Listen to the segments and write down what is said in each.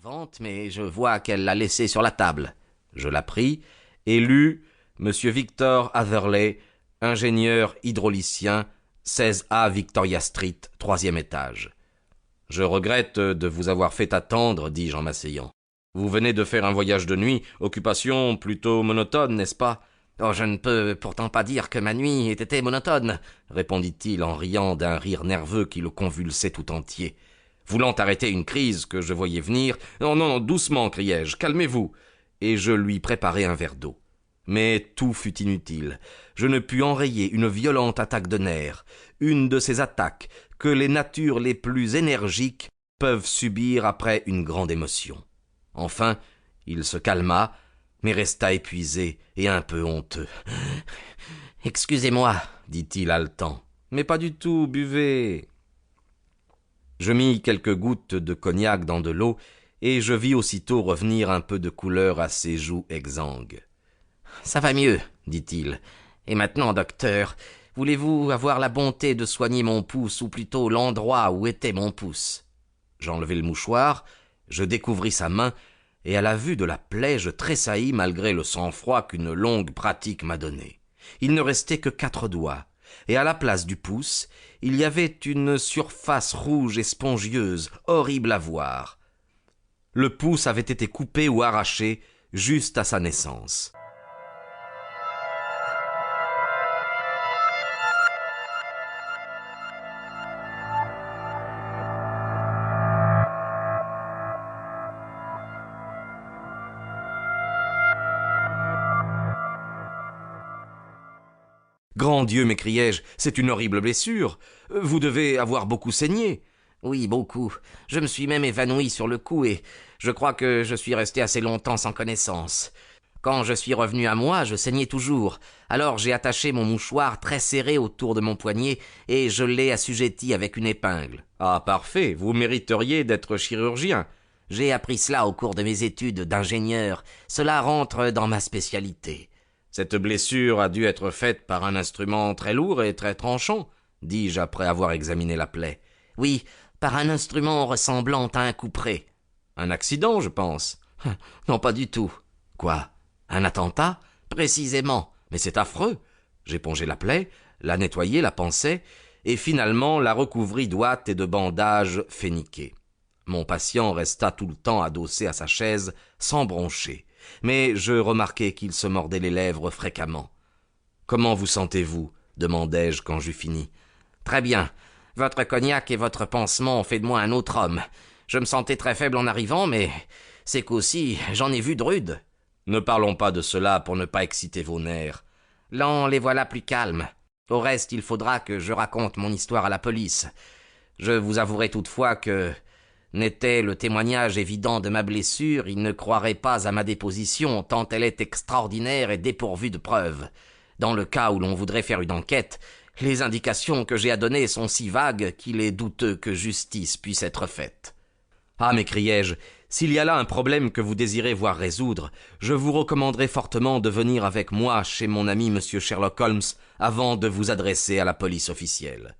servante, mais je vois qu'elle l'a laissée sur la table. Je la pris et lus Monsieur Victor Atherley, ingénieur hydraulicien, 16A Victoria Street, 3e étage. Je regrette de vous avoir fait attendre, dis-je en m'asseyant. Vous venez de faire un voyage de nuit, occupation plutôt monotone, n'est-ce pas? Oh, je ne peux pourtant pas dire que ma nuit ait été monotone, répondit-il en riant d'un rire nerveux qui le convulsait tout entier. Voulant arrêter une crise que je voyais venir, non, non, doucement, criai-je, calmez-vous, et je lui préparai un verre d'eau. Mais tout fut inutile. Je ne pus enrayer une violente attaque de nerfs, une de ces attaques que les natures les plus énergiques peuvent subir après une grande émotion. Enfin, il se calma, mais resta épuisé et un peu honteux. « Excusez-moi, dit-il haletant. Mais pas du tout, buvez. Je mis quelques gouttes de cognac dans de l'eau, et je vis aussitôt revenir un peu de couleur à ses joues exsangues. Ça va mieux, dit-il. Et maintenant, docteur, voulez-vous avoir la bonté de soigner mon pouce, ou plutôt l'endroit où était mon pouce? J'enlevai le mouchoir, je découvris sa main, et à la vue de la plaie, je tressaillis malgré le sang-froid qu'une longue pratique m'a donné. Il ne restait que 4 doigts, et à la place du pouce, il y avait une surface rouge et spongieuse, horrible à voir. Le pouce avait été coupé ou arraché juste à sa naissance. Grand Dieu, m'écriai-je, c'est une horrible blessure. Vous devez avoir beaucoup saigné. Oui, beaucoup. Je me suis même évanoui sur le coup et je crois que je suis resté assez longtemps sans connaissance. Quand je suis revenu à moi, je saignais toujours. Alors j'ai attaché mon mouchoir très serré autour de mon poignet et je l'ai assujetti avec une épingle. Ah, parfait, vous mériteriez d'être chirurgien. J'ai appris cela au cours de mes études d'ingénieur. Cela rentre dans ma spécialité. Cette blessure a dû être faite par un instrument très lourd et très tranchant, dis-je après avoir examiné la plaie. Oui, par un instrument ressemblant à un couperet. Un accident, je pense. Non, pas du tout. Quoi? Un attentat? Précisément. Mais c'est affreux. J'épongeai la plaie, la nettoyai, la pansai, et finalement la recouvris d'ouates et de bandages phéniqués. Mon patient resta tout le temps adossé à sa chaise, sans broncher. Mais je remarquai qu'il se mordait les lèvres fréquemment. « Comment vous sentez-vous » demandai-je quand j'eus fini. « Très bien. Votre cognac et votre pansement ont fait de moi un autre homme. Je me sentais très faible en arrivant, mais c'est qu'aussi j'en ai vu de rudes. » Ne parlons pas de cela pour ne pas exciter vos nerfs. Là, les voilà plus calmes. Au reste, il faudra que je raconte mon histoire à la police. Je vous avouerai toutefois que n'était le témoignage évident de ma blessure, il ne croirait pas à ma déposition, tant elle est extraordinaire et dépourvue de preuves. Dans le cas où l'on voudrait faire une enquête, les indications que j'ai à donner sont si vagues qu'il est douteux que justice puisse être faite. « Ah, m'écriai-je, s'il y a là un problème que vous désirez voir résoudre, je vous recommanderais fortement de venir avec moi chez mon ami M. Sherlock Holmes avant de vous adresser à la police officielle. »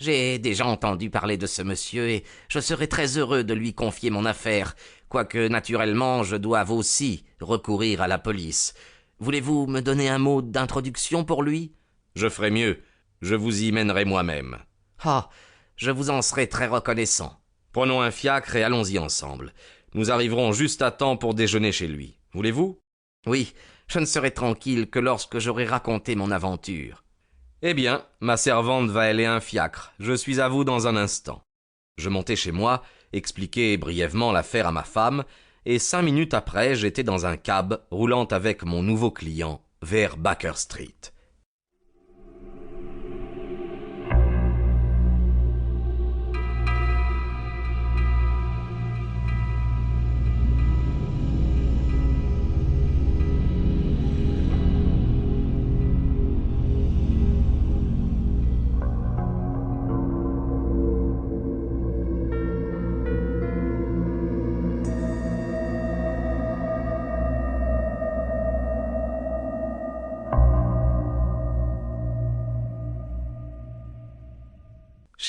J'ai déjà entendu parler de ce monsieur et je serais très heureux de lui confier mon affaire, quoique naturellement je doive aussi recourir à la police. Voulez-vous me donner un mot d'introduction pour lui? Je ferai mieux, je vous y mènerai moi-même. Ah, je vous en serai très reconnaissant. Prenons un fiacre et allons-y ensemble. Nous arriverons juste à temps pour déjeuner chez lui. Voulez-vous? Oui, je ne serai tranquille que lorsque j'aurai raconté mon aventure. Eh bien, ma servante va aller un fiacre. Je suis à vous dans un instant. Je montai chez moi, expliquai brièvement l'affaire à ma femme, et 5 minutes après, j'étais dans un cab roulant avec mon nouveau client vers Baker Street.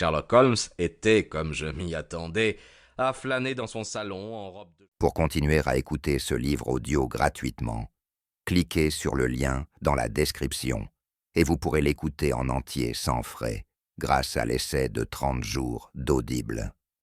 Sherlock Holmes était, comme je m'y attendais, à flâner dans son salon en robe de... Pour continuer à écouter ce livre audio gratuitement, cliquez sur le lien dans la description et vous pourrez l'écouter en entier sans frais grâce à l'essai de 30 jours d'Audible.